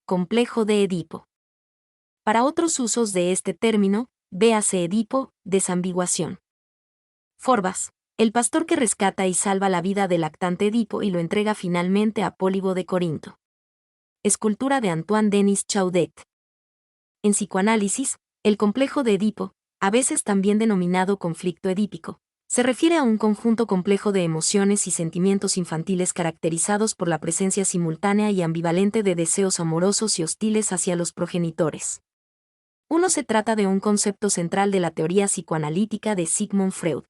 complejo de Edipo. Para otros usos de este término, véase Edipo, desambiguación. Forbas, el pastor que rescata y salva la vida del lactante Edipo y lo entrega finalmente a Pólibo de Corinto. Escultura de Antoine-Denis Chaudet. En psicoanálisis, el complejo de Edipo, a veces también denominado conflicto edípico, se refiere a un conjunto complejo de emociones y sentimientos infantiles caracterizados por la presencia simultánea y ambivalente de deseos amorosos y hostiles hacia los progenitores. Se trata de un concepto central de la teoría psicoanalítica de Sigmund Freud,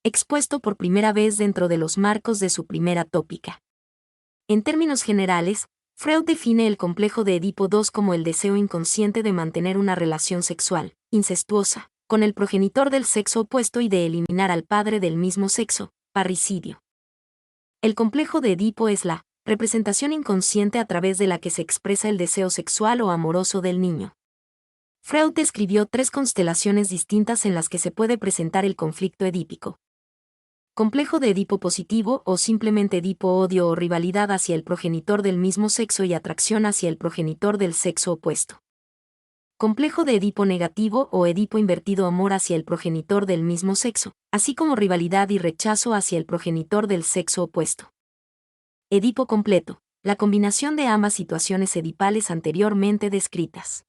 expuesto por primera vez dentro de los marcos de su primera tópica. En términos generales, Freud define el complejo de Edipo II como el deseo inconsciente de mantener una relación sexual, incestuosa, con el progenitor del sexo opuesto y de eliminar al padre del mismo sexo, parricidio. El complejo de Edipo es la representación inconsciente a través de la que se expresa el deseo sexual o amoroso del niño. Freud describió 3 constelaciones distintas en las que se puede presentar el conflicto edípico. Complejo de Edipo positivo o simplemente Edipo odio o rivalidad hacia el progenitor del mismo sexo y atracción hacia el progenitor del sexo opuesto. Complejo de Edipo negativo o Edipo invertido amor hacia el progenitor del mismo sexo, así como rivalidad y rechazo hacia el progenitor del sexo opuesto. Edipo completo, la combinación de ambas situaciones edipales anteriormente descritas.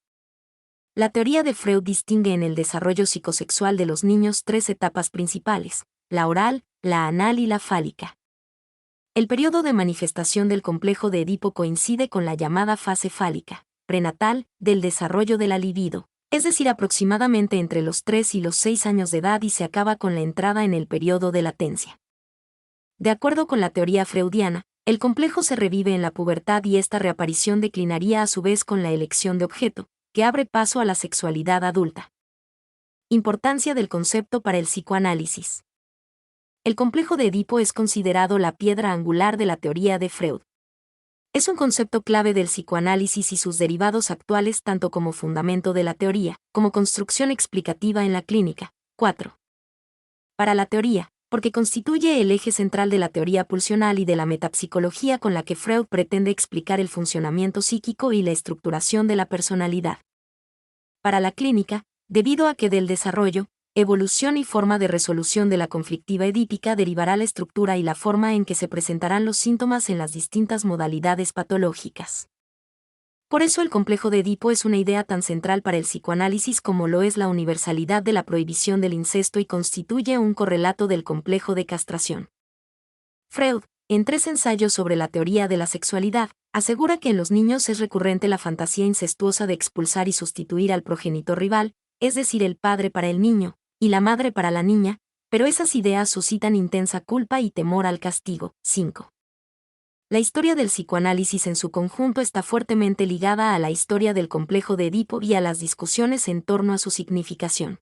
La teoría de Freud distingue en el desarrollo psicosexual de los niños 3 etapas principales: la oral, la anal y la fálica. El periodo de manifestación del complejo de Edipo coincide con la llamada fase fálica, prenatal, del desarrollo de la libido, es decir, aproximadamente entre los 3 y los 6 años de edad y se acaba con la entrada en el periodo de latencia. De acuerdo con la teoría freudiana, el complejo se revive en la pubertad y esta reaparición declinaría a su vez con la elección de objeto, que abre paso a la sexualidad adulta. Importancia del concepto para el psicoanálisis. El complejo de Edipo es considerado la piedra angular de la teoría de Freud. Es un concepto clave del psicoanálisis y sus derivados actuales tanto como fundamento de la teoría, como construcción explicativa en la clínica. 4. Para la teoría, porque constituye el eje central de la teoría pulsional y de la metapsicología con la que Freud pretende explicar el funcionamiento psíquico y la estructuración de la personalidad. Para la clínica, debido a que del desarrollo, evolución y forma de resolución de la conflictiva edípica derivará la estructura y la forma en que se presentarán los síntomas en las distintas modalidades patológicas. Por eso el complejo de Edipo es una idea tan central para el psicoanálisis como lo es la universalidad de la prohibición del incesto y constituye un correlato del complejo de castración. Freud, en 3 ensayos sobre la teoría de la sexualidad, asegura que en los niños es recurrente la fantasía incestuosa de expulsar y sustituir al progenitor rival, es decir, el padre para el niño, y la madre para la niña, pero esas ideas suscitan intensa culpa y temor al castigo. 5. La historia del psicoanálisis en su conjunto está fuertemente ligada a la historia del complejo de Edipo y a las discusiones en torno a su significación.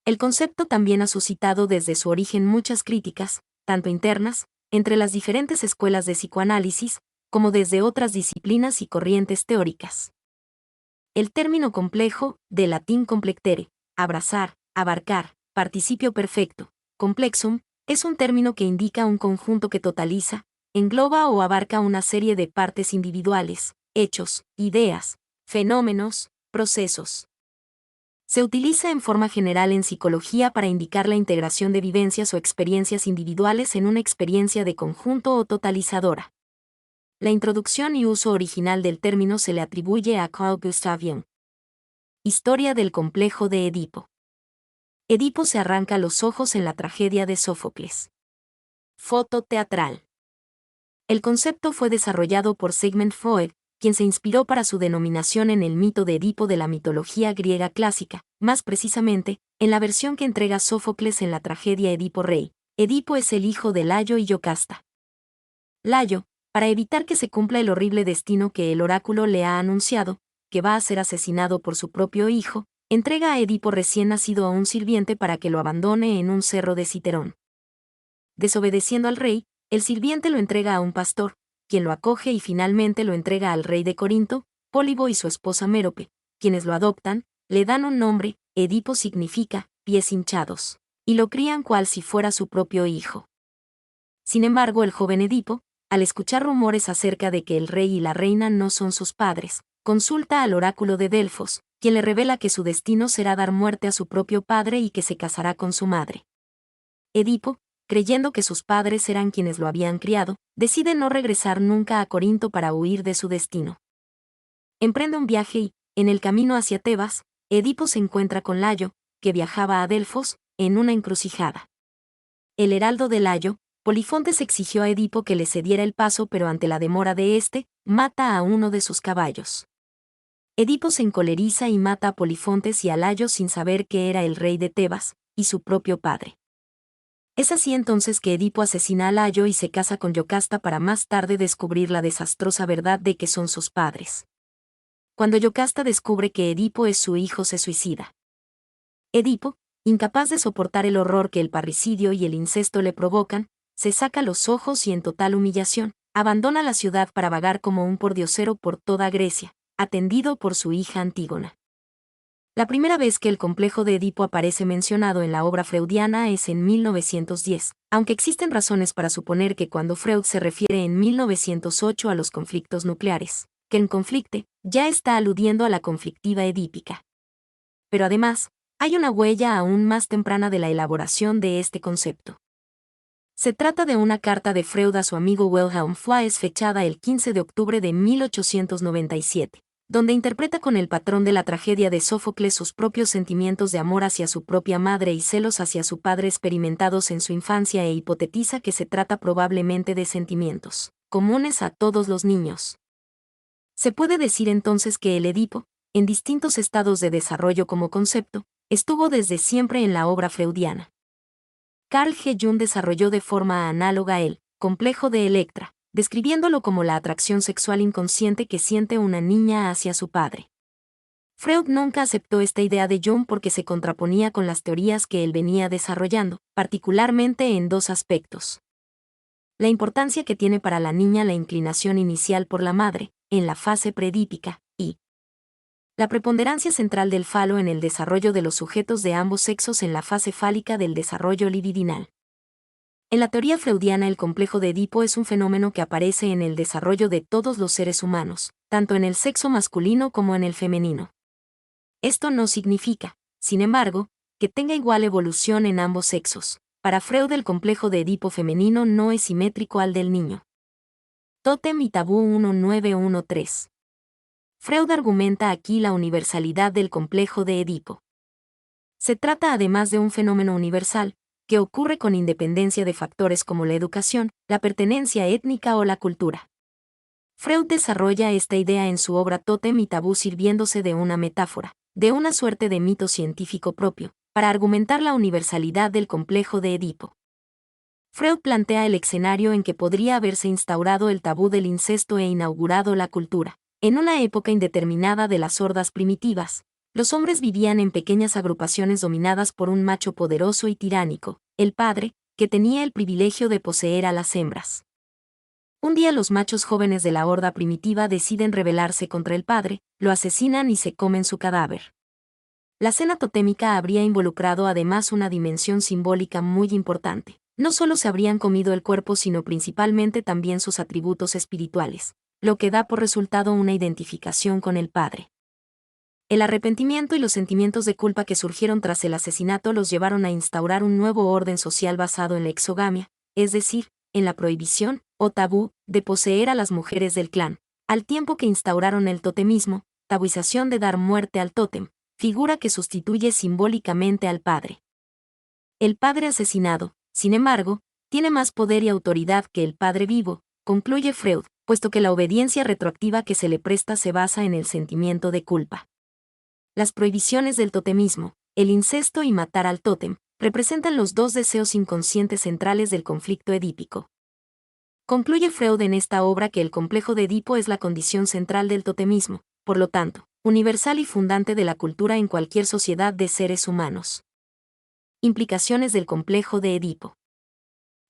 El concepto también ha suscitado desde su origen muchas críticas, tanto internas, entre las diferentes escuelas de psicoanálisis, como desde otras disciplinas y corrientes teóricas. El término complejo, del latín complectere, abrazar, abarcar, participio perfecto, complexum, es un término que indica un conjunto que totaliza, engloba o abarca una serie de partes individuales, hechos, ideas, fenómenos, procesos. Se utiliza en forma general en psicología para indicar la integración de vivencias o experiencias individuales en una experiencia de conjunto o totalizadora. La introducción y uso original del término se le atribuye a Carl Gustav Jung. Historia del complejo de Edipo. Edipo se arranca los ojos en la tragedia de Sófocles. Foto teatral. El concepto fue desarrollado por Sigmund Freud, quien se inspiró para su denominación en el mito de Edipo de la mitología griega clásica, más precisamente, en la versión que entrega Sófocles en la tragedia Edipo Rey. Edipo es el hijo de Layo y Yocasta. Layo, para evitar que se cumpla el horrible destino que el oráculo le ha anunciado, que va a ser asesinado por su propio hijo, entrega a Edipo recién nacido a un sirviente para que lo abandone en un cerro de Citerón. Desobedeciendo al rey, el sirviente lo entrega a un pastor, quien lo acoge y finalmente lo entrega al rey de Corinto, Pólibo y su esposa Mérope, quienes lo adoptan, le dan un nombre, Edipo significa pies hinchados, y lo crían cual si fuera su propio hijo. Sin embargo, el joven Edipo, al escuchar rumores acerca de que el rey y la reina no son sus padres, consulta al oráculo de Delfos, quien le revela que su destino será dar muerte a su propio padre y que se casará con su madre. Edipo, creyendo que sus padres eran quienes lo habían criado, decide no regresar nunca a Corinto para huir de su destino. Emprende un viaje y, en el camino hacia Tebas, Edipo se encuentra con Layo, que viajaba a Delfos, en una encrucijada. El heraldo de Layo, Polifontes, exigió a Edipo que le cediera el paso, pero ante la demora de éste, mata a uno de sus caballos. Edipo se encoleriza y mata a Polifontes y a Layo sin saber que era el rey de Tebas, y su propio padre. Es así entonces que Edipo asesina a Layo y se casa con Yocasta para más tarde descubrir la desastrosa verdad de que son sus padres. Cuando Yocasta descubre que Edipo es su hijo, se suicida. Edipo, incapaz de soportar el horror que el parricidio y el incesto le provocan, se saca los ojos y en total humillación, abandona la ciudad para vagar como un pordiosero por toda Grecia, atendido por su hija Antígona. La primera vez que el complejo de Edipo aparece mencionado en la obra freudiana es en 1910, aunque existen razones para suponer que cuando Freud se refiere en 1908 a los conflictos nucleares, que en conflicte, ya está aludiendo a la conflictiva edípica. Pero además, hay una huella aún más temprana de la elaboración de este concepto. Se trata de una carta de Freud a su amigo Wilhelm Fliess fechada el 15 de octubre de 1897, donde interpreta con el patrón de la tragedia de Sófocles sus propios sentimientos de amor hacia su propia madre y celos hacia su padre experimentados en su infancia e hipotetiza que se trata probablemente de sentimientos comunes a todos los niños. Se puede decir entonces que el Edipo, en distintos estados de desarrollo como concepto, estuvo desde siempre en la obra freudiana. Carl G. Jung desarrolló de forma análoga el complejo de Electra, describiéndolo como la atracción sexual inconsciente que siente una niña hacia su padre. Freud nunca aceptó esta idea de Jung porque se contraponía con las teorías que él venía desarrollando, particularmente en dos aspectos. La importancia que tiene para la niña la inclinación inicial por la madre, en la fase predípica, y la preponderancia central del falo en el desarrollo de los sujetos de ambos sexos en la fase fálica del desarrollo libidinal. En la teoría freudiana, el complejo de Edipo es un fenómeno que aparece en el desarrollo de todos los seres humanos, tanto en el sexo masculino como en el femenino. Esto no significa, sin embargo, que tenga igual evolución en ambos sexos. Para Freud, el complejo de Edipo femenino no es simétrico al del niño. Tótem y Tabú 1913. Freud argumenta aquí la universalidad del complejo de Edipo. Se trata además de un fenómeno universal, que ocurre con independencia de factores como la educación, la pertenencia étnica o la cultura. Freud desarrolla esta idea en su obra Tótem y Tabú sirviéndose de una metáfora, de una suerte de mito científico propio, para argumentar la universalidad del complejo de Edipo. Freud plantea el escenario en que podría haberse instaurado el tabú del incesto e inaugurado la cultura. En una época indeterminada de las hordas primitivas, los hombres vivían en pequeñas agrupaciones dominadas por un macho poderoso y tiránico, el padre, que tenía el privilegio de poseer a las hembras. Un día los machos jóvenes de la horda primitiva deciden rebelarse contra el padre, lo asesinan y se comen su cadáver. La cena totémica habría involucrado además una dimensión simbólica muy importante. No solo se habrían comido el cuerpo sino principalmente también sus atributos espirituales, lo que da por resultado una identificación con el padre. El arrepentimiento y los sentimientos de culpa que surgieron tras el asesinato los llevaron a instaurar un nuevo orden social basado en la exogamia, es decir, en la prohibición, o tabú, de poseer a las mujeres del clan, al tiempo que instauraron el totemismo, tabuización de dar muerte al tótem, figura que sustituye simbólicamente al padre. El padre asesinado, sin embargo, tiene más poder y autoridad que el padre vivo, concluye Freud, puesto que la obediencia retroactiva que se le presta se basa en el sentimiento de culpa. Las prohibiciones del totemismo, el incesto y matar al tótem, representan los dos deseos inconscientes centrales del conflicto edípico. Concluye Freud en esta obra que el complejo de Edipo es la condición central del totemismo, por lo tanto, universal y fundante de la cultura en cualquier sociedad de seres humanos. Implicaciones del complejo de Edipo.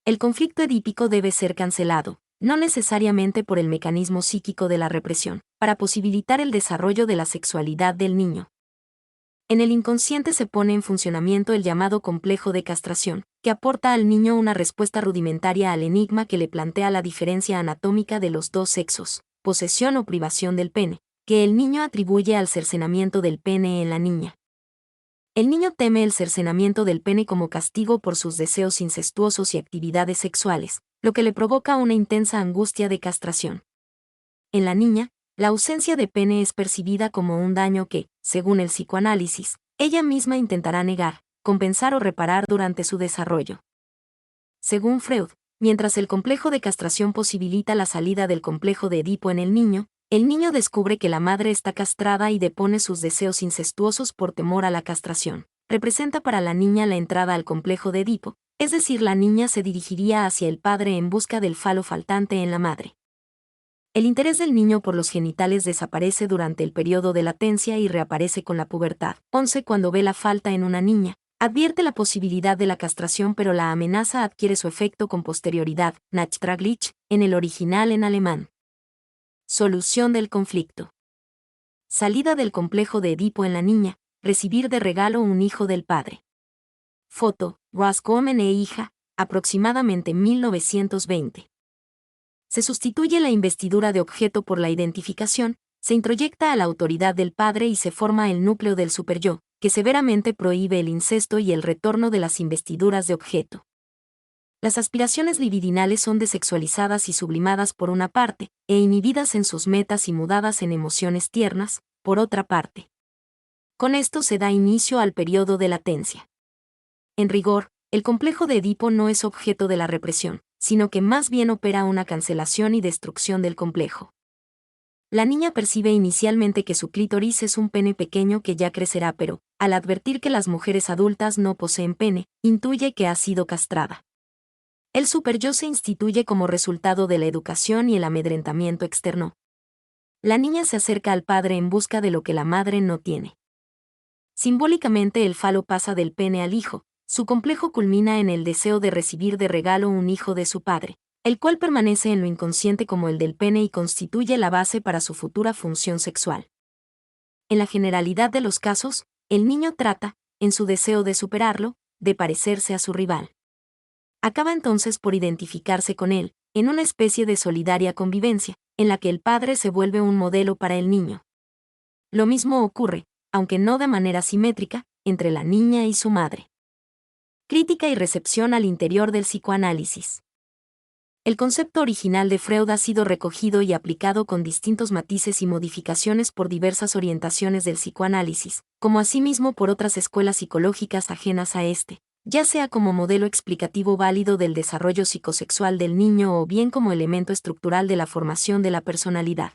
El conflicto edípico debe ser cancelado, no necesariamente por el mecanismo psíquico de la represión, para posibilitar el desarrollo de la sexualidad del niño. En el inconsciente se pone en funcionamiento el llamado complejo de castración, que aporta al niño una respuesta rudimentaria al enigma que le plantea la diferencia anatómica de los dos sexos, posesión o privación del pene, que el niño atribuye al cercenamiento del pene en la niña. El niño teme el cercenamiento del pene como castigo por sus deseos incestuosos y actividades sexuales, lo que le provoca una intensa angustia de castración. En la niña, la ausencia de pene es percibida como un daño que, según el psicoanálisis, ella misma intentará negar, compensar o reparar durante su desarrollo. Según Freud, mientras el complejo de castración posibilita la salida del complejo de Edipo en el niño descubre que la madre está castrada y depone sus deseos incestuosos por temor a la castración. Representa para la niña la entrada al complejo de Edipo, es decir, la niña se dirigiría hacia el padre en busca del falo faltante en la madre. El interés del niño por los genitales desaparece durante el periodo de latencia y reaparece con la pubertad. 11 Cuando ve la falta en una niña, advierte la posibilidad de la castración, pero la amenaza adquiere su efecto con posterioridad. Nachträglich, en el original en alemán. Solución del conflicto. Salida del complejo de Edipo en la niña, recibir de regalo un hijo del padre. Foto, Roscoe e hija, aproximadamente 1920. Se sustituye la investidura de objeto por la identificación, se introyecta a la autoridad del padre y se forma el núcleo del superyo, que severamente prohíbe el incesto y el retorno de las investiduras de objeto. Las aspiraciones libidinales son desexualizadas y sublimadas por una parte, e inhibidas en sus metas y mudadas en emociones tiernas, por otra parte. Con esto se da inicio al periodo de latencia. En rigor, el complejo de Edipo no es objeto de la represión, sino que más bien opera una cancelación y destrucción del complejo. La niña percibe inicialmente que su clítoris es un pene pequeño que ya crecerá, pero, al advertir que las mujeres adultas no poseen pene, intuye que ha sido castrada. El superyo se instituye como resultado de la educación y el amedrentamiento externo. La niña se acerca al padre en busca de lo que la madre no tiene. Simbólicamente el falo pasa del pene al hijo. Su complejo culmina en el deseo de recibir de regalo un hijo de su padre, el cual permanece en lo inconsciente como el del pene y constituye la base para su futura función sexual. En la generalidad de los casos, el niño trata, en su deseo de superarlo, de parecerse a su rival. Acaba entonces por identificarse con él, en una especie de solidaria convivencia, en la que el padre se vuelve un modelo para el niño. Lo mismo ocurre, aunque no de manera simétrica, entre la niña y su madre. Crítica y recepción al interior del psicoanálisis. El concepto original de Freud ha sido recogido y aplicado con distintos matices y modificaciones por diversas orientaciones del psicoanálisis, como asimismo por otras escuelas psicológicas ajenas a este, ya sea como modelo explicativo válido del desarrollo psicosexual del niño o bien como elemento estructural de la formación de la personalidad.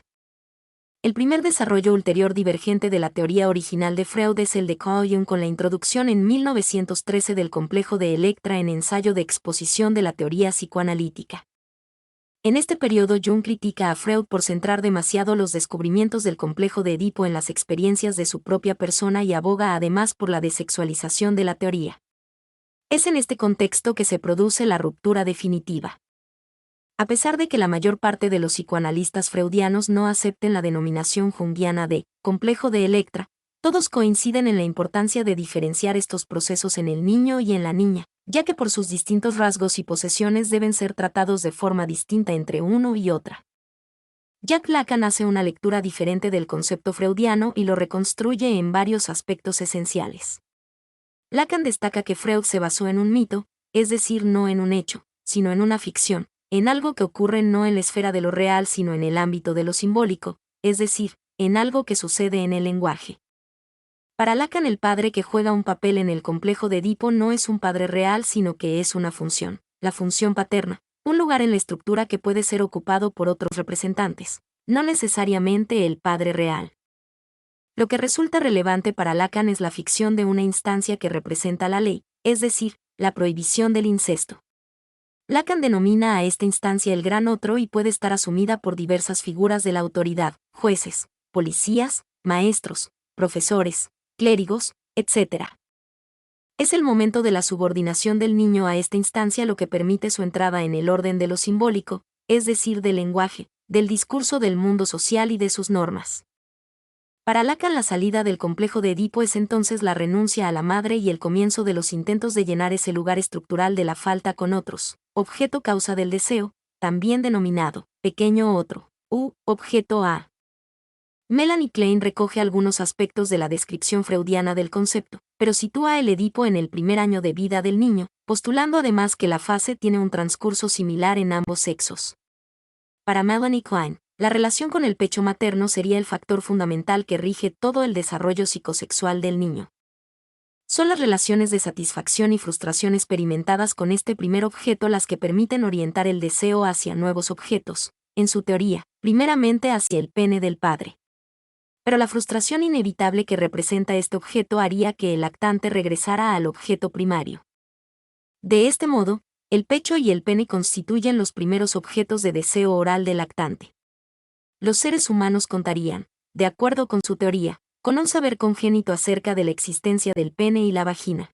El primer desarrollo ulterior divergente de la teoría original de Freud es el de Carl Jung con la introducción en 1913 del complejo de Electra en Ensayo de exposición de la teoría psicoanalítica. En este periodo Jung critica a Freud por centrar demasiado los descubrimientos del complejo de Edipo en las experiencias de su propia persona y aboga además por la desexualización de la teoría. Es en este contexto que se produce la ruptura definitiva. A pesar de que la mayor parte de los psicoanalistas freudianos no acepten la denominación junguiana de complejo de Electra, todos coinciden en la importancia de diferenciar estos procesos en el niño y en la niña, ya que por sus distintos rasgos y posesiones deben ser tratados de forma distinta entre uno y otra. Jacques Lacan hace una lectura diferente del concepto freudiano y lo reconstruye en varios aspectos esenciales. Lacan destaca que Freud se basó en un mito, es decir, no en un hecho, sino en una ficción, en algo que ocurre no en la esfera de lo real sino en el ámbito de lo simbólico, es decir, en algo que sucede en el lenguaje. Para Lacan el padre que juega un papel en el complejo de Edipo no es un padre real sino que es una función, la función paterna, un lugar en la estructura que puede ser ocupado por otros representantes, no necesariamente el padre real. Lo que resulta relevante para Lacan es la ficción de una instancia que representa la ley, es decir, la prohibición del incesto. Lacan denomina a esta instancia el gran otro y puede estar asumida por diversas figuras de la autoridad, jueces, policías, maestros, profesores, clérigos, etc. Es el momento de la subordinación del niño a esta instancia lo que permite su entrada en el orden de lo simbólico, es decir, del lenguaje, del discurso del mundo social y de sus normas. Para Lacan, la salida del complejo de Edipo es entonces la renuncia a la madre y el comienzo de los intentos de llenar ese lugar estructural de la falta con otros, objeto causa del deseo, también denominado pequeño otro, u objeto A. Melanie Klein recoge algunos aspectos de la descripción freudiana del concepto, pero sitúa el Edipo en el primer año de vida del niño, postulando además que la fase tiene un transcurso similar en ambos sexos. Para Melanie Klein, la relación con el pecho materno sería el factor fundamental que rige todo el desarrollo psicosexual del niño. Son las relaciones de satisfacción y frustración experimentadas con este primer objeto las que permiten orientar el deseo hacia nuevos objetos, en su teoría, primeramente hacia el pene del padre. Pero la frustración inevitable que representa este objeto haría que el lactante regresara al objeto primario. De este modo, el pecho y el pene constituyen los primeros objetos de deseo oral del lactante. Los seres humanos contarían, de acuerdo con su teoría, con un saber congénito acerca de la existencia del pene y la vagina.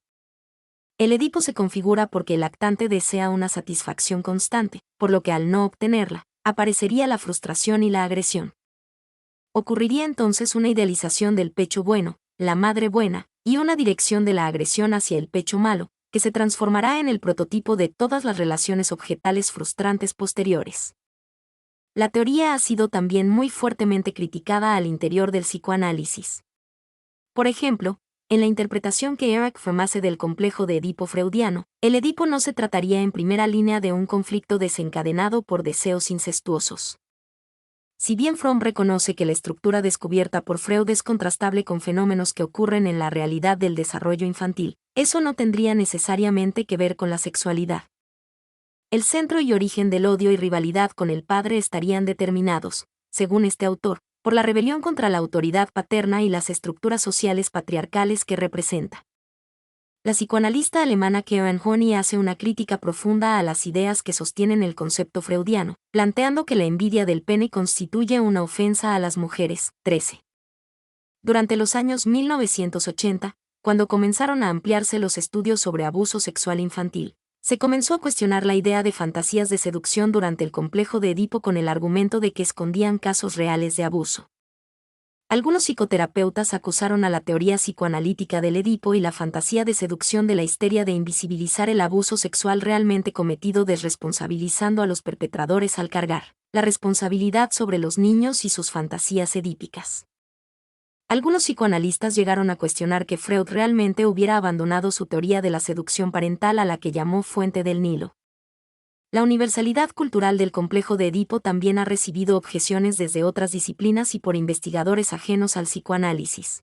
El Edipo se configura porque el lactante desea una satisfacción constante, por lo que al no obtenerla, aparecería la frustración y la agresión. Ocurriría entonces una idealización del pecho bueno, la madre buena, y una dirección de la agresión hacia el pecho malo, que se transformará en el prototipo de todas las relaciones objetales frustrantes posteriores. La teoría ha sido también muy fuertemente criticada al interior del psicoanálisis. Por ejemplo, en la interpretación que Erich Fromm hace del complejo de Edipo freudiano, el Edipo no se trataría en primera línea de un conflicto desencadenado por deseos incestuosos. Si bien Fromm reconoce que la estructura descubierta por Freud es contrastable con fenómenos que ocurren en la realidad del desarrollo infantil, eso no tendría necesariamente que ver con la sexualidad. El centro y origen del odio y rivalidad con el padre estarían determinados, según este autor, por la rebelión contra la autoridad paterna y las estructuras sociales patriarcales que representa. La psicoanalista alemana Karen Horney hace una crítica profunda a las ideas que sostienen el concepto freudiano, planteando que la envidia del pene constituye una ofensa a las mujeres. 13. Durante los años 1980, cuando comenzaron a ampliarse los estudios sobre abuso sexual infantil, se comenzó a cuestionar la idea de fantasías de seducción durante el complejo de Edipo con el argumento de que escondían casos reales de abuso. Algunos psicoterapeutas acusaron a la teoría psicoanalítica del Edipo y la fantasía de seducción de la histeria de invisibilizar el abuso sexual realmente cometido, desresponsabilizando a los perpetradores al cargar la responsabilidad sobre los niños y sus fantasías edípicas. Algunos psicoanalistas llegaron a cuestionar que Freud realmente hubiera abandonado su teoría de la seducción parental, a la que llamó fuente del Nilo. La universalidad cultural del complejo de Edipo también ha recibido objeciones desde otras disciplinas y por investigadores ajenos al psicoanálisis.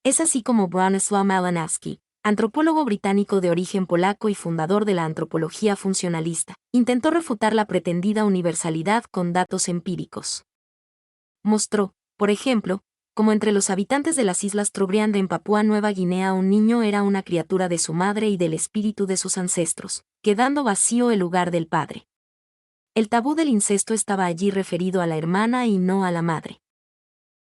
Es así como Bronislaw Malinowski, antropólogo británico de origen polaco y fundador de la antropología funcionalista, intentó refutar la pretendida universalidad con datos empíricos. Mostró, por ejemplo, como entre los habitantes de las islas Trobriand en Papúa Nueva Guinea un niño era una criatura de su madre y del espíritu de sus ancestros, quedando vacío el lugar del padre. El tabú del incesto estaba allí referido a la hermana y no a la madre.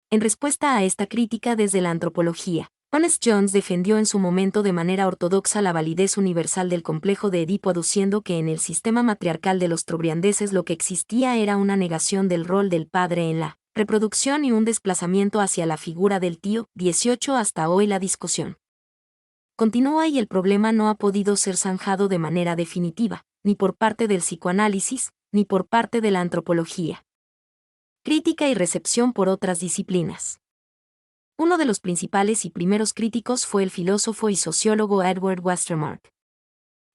En respuesta a esta crítica desde la antropología, Honest Jones defendió en su momento de manera ortodoxa la validez universal del complejo de Edipo, aduciendo que en el sistema matriarcal de los trobriandeses lo que existía era una negación del rol del padre en la reproducción y un desplazamiento hacia la figura del tío. 18. Hasta hoy la discusión continúa y el problema no ha podido ser zanjado de manera definitiva, ni por parte del psicoanálisis, ni por parte de la antropología. Crítica y recepción por otras disciplinas. Uno de los principales y primeros críticos fue el filósofo y sociólogo Edward Westermarck.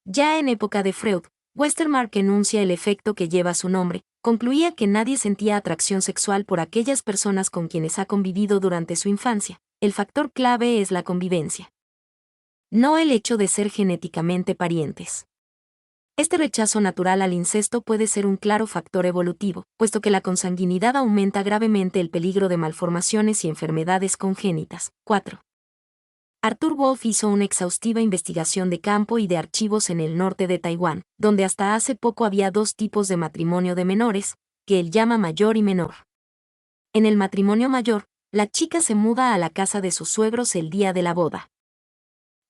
Ya en época de Freud, Westermarck enuncia el efecto que lleva su nombre. Concluía que nadie sentía atracción sexual por aquellas personas con quienes ha convivido durante su infancia. El factor clave es la convivencia, no el hecho de ser genéticamente parientes. Este rechazo natural al incesto puede ser un claro factor evolutivo, puesto que la consanguinidad aumenta gravemente el peligro de malformaciones y enfermedades congénitas. 4. Arthur Wolf hizo una exhaustiva investigación de campo y de archivos en el norte de Taiwán, donde hasta hace poco había dos tipos de matrimonio de menores, que él llama mayor y menor. En el matrimonio mayor, la chica se muda a la casa de sus suegros el día de la boda.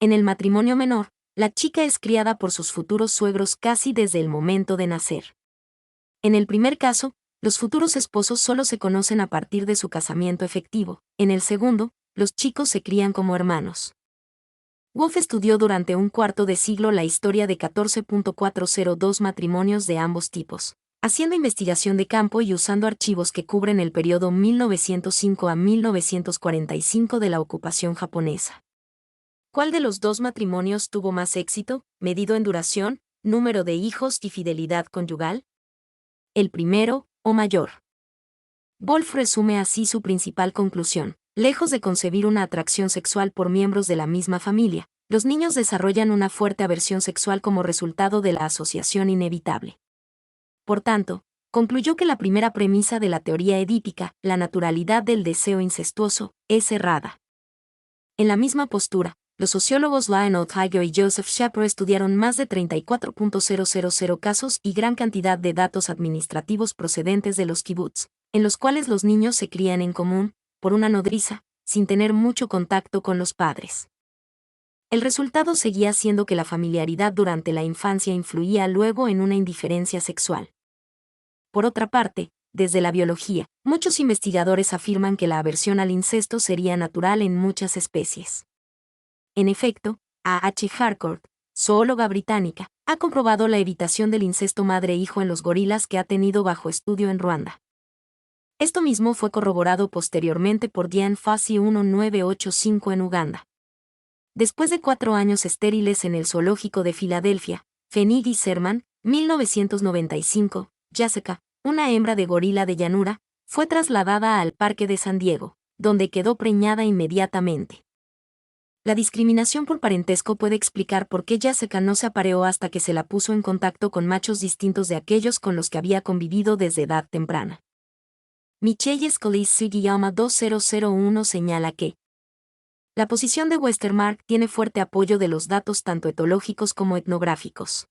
En el matrimonio menor, la chica es criada por sus futuros suegros casi desde el momento de nacer. En el primer caso, Los futuros esposos solo se conocen a partir de su casamiento efectivo. En el segundo, los chicos se crían como hermanos. Wolf estudió durante un cuarto de siglo la historia de 14.402 matrimonios de ambos tipos, haciendo investigación de campo y usando archivos que cubren el periodo 1905 a 1945 de la ocupación japonesa. ¿Cuál de los dos matrimonios tuvo más éxito, medido en duración, número de hijos y fidelidad conyugal? El primero, o mayor. Wolf resume así su principal conclusión. Lejos de concebir una atracción sexual por miembros de la misma familia, los niños desarrollan una fuerte aversión sexual como resultado de la asociación inevitable. Por tanto, concluyó que la primera premisa de la teoría edípica, la naturalidad del deseo incestuoso, es errada. En la misma postura, los sociólogos Lionel Tiger y Joseph Shapiro estudiaron más de 34.000 casos y gran cantidad de datos administrativos procedentes de los kibutz, en los cuales los niños se crían en común, por una nodriza, sin tener mucho contacto con los padres. El resultado seguía siendo que la familiaridad durante la infancia influía luego en una indiferencia sexual. Por otra parte, desde la biología, muchos investigadores afirman que la aversión al incesto sería natural en muchas especies. En efecto, A. H. Harcourt, zoóloga británica, ha comprobado la evitación del incesto madre-hijo en los gorilas que ha tenido bajo estudio en Ruanda. Esto mismo fue corroborado posteriormente por Diane Fossey 1985 en Uganda. Después de 4 años estériles en el zoológico de Filadelfia, Fenig y Serman, 1995, Jessica, una hembra de gorila de llanura, fue trasladada al Parque de San Diego, donde quedó preñada inmediatamente. La discriminación por parentesco puede explicar por qué Jessica no se apareó hasta que se la puso en contacto con machos distintos de aquellos con los que había convivido desde edad temprana. Michelle Scollise 2001 señala que la posición de Westermarck tiene fuerte apoyo de los datos tanto etológicos como etnográficos.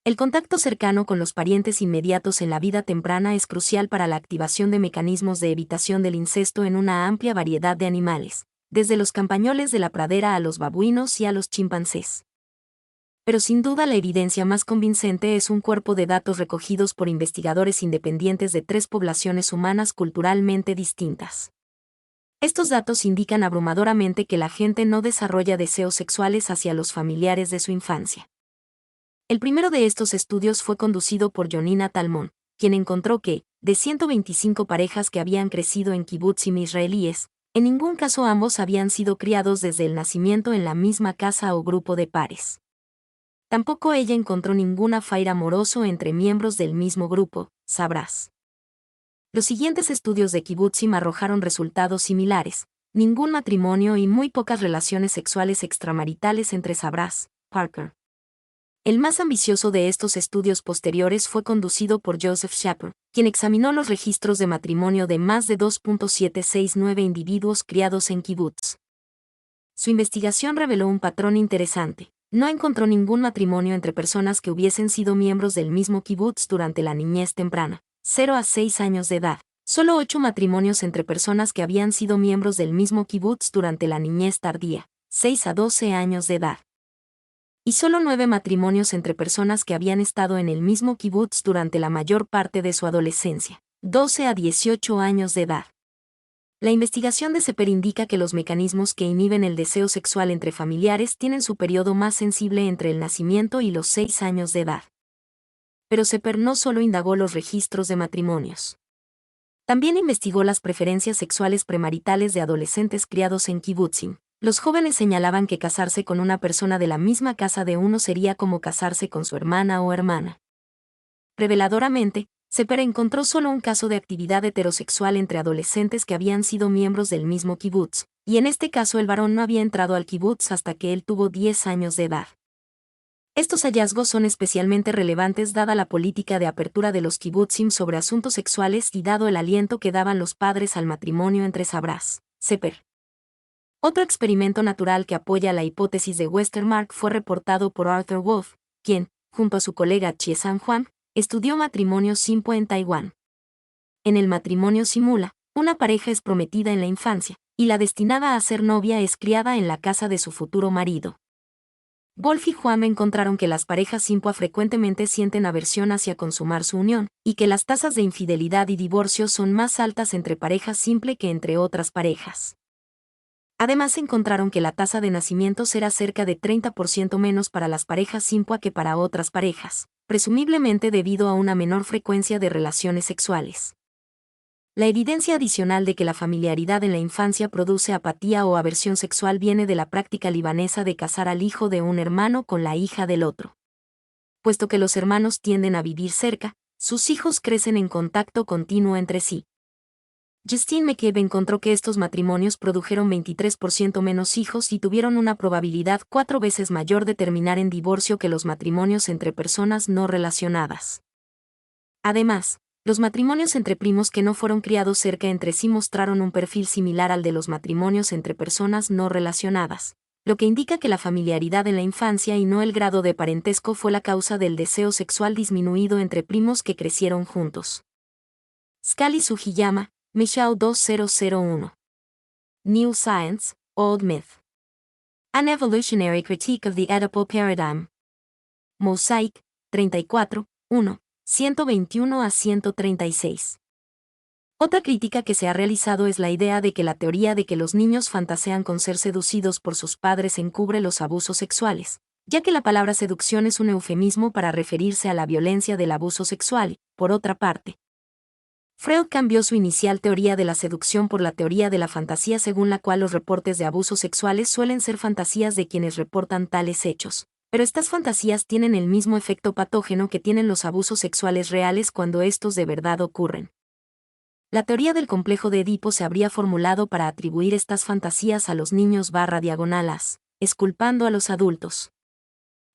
El contacto cercano con los parientes inmediatos en la vida temprana es crucial para la activación de mecanismos de evitación del incesto en una amplia variedad de animales, desde los campañoles de la pradera a los babuinos y a los chimpancés. Pero sin duda la evidencia más convincente es un cuerpo de datos recogidos por investigadores independientes de 3 poblaciones humanas culturalmente distintas. Estos datos indican abrumadoramente que la gente no desarrolla deseos sexuales hacia los familiares de su infancia. El primero de estos estudios fue conducido por Jonina Talmón, quien encontró que, de 125 parejas que habían crecido en kibutzim israelíes, en ningún caso ambos habían sido criados desde el nacimiento en la misma casa o grupo de pares. Tampoco ella encontró ningún affair amoroso entre miembros del mismo grupo, sabrás. Los siguientes estudios de kibutzim arrojaron resultados similares, ningún matrimonio y muy pocas relaciones sexuales extramaritales entre sabrás, Parker. El más ambicioso de estos estudios posteriores fue conducido por Joseph Shapiro, quien examinó los registros de matrimonio de más de 2.769 individuos criados en kibutz. Su investigación reveló un patrón interesante. No encontró ningún matrimonio entre personas que hubiesen sido miembros del mismo kibutz durante la niñez temprana, 0 a 6 años de edad. Solo 8 matrimonios entre personas que habían sido miembros del mismo kibutz durante la niñez tardía, 6 a 12 años de edad. Y solo 9 matrimonios entre personas que habían estado en el mismo kibutz durante la mayor parte de su adolescencia, 12 a 18 años de edad. La investigación de Sepper indica que los mecanismos que inhiben el deseo sexual entre familiares tienen su periodo más sensible entre el nacimiento y los 6 años de edad. Pero Sepper no solo indagó los registros de matrimonios. También investigó las preferencias sexuales premaritales de adolescentes criados en kibutzim. Los jóvenes señalaban que casarse con una persona de la misma casa de uno sería como casarse con su hermana o hermana. Reveladoramente, Sepper encontró solo un caso de actividad heterosexual entre adolescentes que habían sido miembros del mismo kibutz, y en este caso el varón no había entrado al kibutz hasta que él tuvo 10 años de edad. Estos hallazgos son especialmente relevantes dada la política de apertura de los kibutzim sobre asuntos sexuales y dado el aliento que daban los padres al matrimonio entre sabrás, Sepper. Otro experimento natural que apoya la hipótesis de Westermarck fue reportado por Arthur Wolf, quien, junto a su colega Chie San Juan, estudió matrimonio simpo en Taiwán. En el matrimonio simula, una pareja es prometida en la infancia, y la destinada a ser novia es criada en la casa de su futuro marido. Wolf y Juan encontraron que las parejas simpua frecuentemente sienten aversión hacia consumar su unión, y que las tasas de infidelidad y divorcio son más altas entre parejas simple que entre otras parejas. Además encontraron que la tasa de nacimientos era cerca de 30% menos para las parejas simpua que para otras parejas, presumiblemente debido a una menor frecuencia de relaciones sexuales. La evidencia adicional de que la familiaridad en la infancia produce apatía o aversión sexual viene de la práctica libanesa de casar al hijo de un hermano con la hija del otro. Puesto que los hermanos tienden a vivir cerca, sus hijos crecen en contacto continuo entre sí. Justine McCabe encontró que estos matrimonios produjeron 23% menos hijos y tuvieron una probabilidad 4 veces mayor de terminar en divorcio que los matrimonios entre personas no relacionadas. Además, los matrimonios entre primos que no fueron criados cerca entre sí mostraron un perfil similar al de los matrimonios entre personas no relacionadas, lo que indica que la familiaridad en la infancia y no el grado de parentesco fue la causa del deseo sexual disminuido entre primos que crecieron juntos. Scully Sugiyama, Michelle 2001. New Science, Old Myth. An Evolutionary Critique of the Oedipal Paradigm. Mosaic, 34, 1. 121 a 136. Otra crítica que se ha realizado es la idea de que la teoría de que los niños fantasean con ser seducidos por sus padres encubre los abusos sexuales, ya que la palabra seducción es un eufemismo para referirse a la violencia del abuso sexual. Por otra parte, Freud cambió su inicial teoría de la seducción por la teoría de la fantasía, según la cual los reportes de abusos sexuales suelen ser fantasías de quienes reportan tales hechos. Pero estas fantasías tienen el mismo efecto patógeno que tienen los abusos sexuales reales cuando estos de verdad ocurren. La teoría del complejo de Edipo se habría formulado para atribuir estas fantasías a los niños /diagonalas, exculpando a los adultos.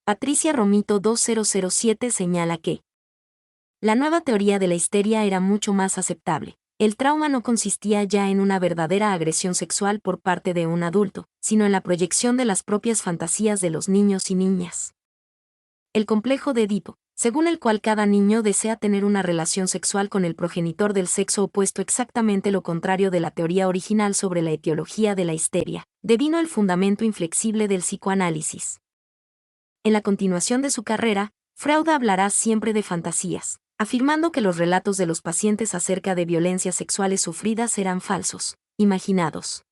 Patricia Romito 2007 señala que la nueva teoría de la histeria era mucho más aceptable. El trauma no consistía ya en una verdadera agresión sexual por parte de un adulto, sino en la proyección de las propias fantasías de los niños y niñas. El complejo de Edipo, según el cual cada niño desea tener una relación sexual con el progenitor del sexo opuesto, exactamente lo contrario de la teoría original sobre la etiología de la histeria, devino el fundamento inflexible del psicoanálisis. En la continuación de su carrera, Freud hablará siempre de fantasías, afirmando que los relatos de los pacientes acerca de violencias sexuales sufridas eran falsos, imaginados.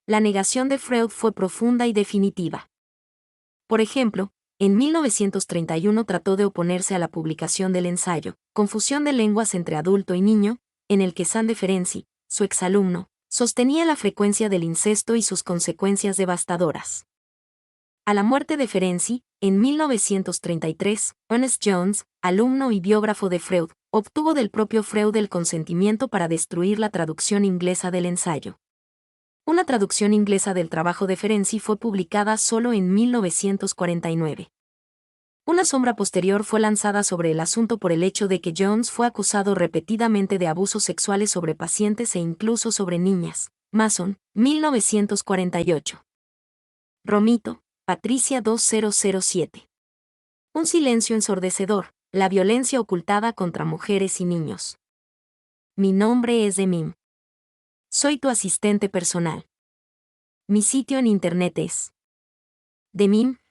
La negación de Freud fue profunda y definitiva. Por ejemplo, en 1931 trató de oponerse a la publicación del ensayo Confusión de lenguas entre adulto y niño, en el que Sande Ferenczi, su exalumno, sostenía la frecuencia del incesto y sus consecuencias devastadoras. A la muerte de Ferenczi, en 1933, Ernest Jones, alumno y biógrafo de Freud, obtuvo del propio Freud el consentimiento para destruir la traducción inglesa del ensayo. Una traducción inglesa del trabajo de Ferenczi fue publicada solo en 1949. Una sombra posterior fue lanzada sobre el asunto por el hecho de que Jones fue acusado repetidamente de abusos sexuales sobre pacientes e incluso sobre niñas. Mason, 1948. Romito, Patricia 2007. Un silencio ensordecedor, la violencia ocultada contra mujeres y niños. Mi nombre es Demim. Soy tu asistente personal. Mi sitio en internet es demim.es.tl.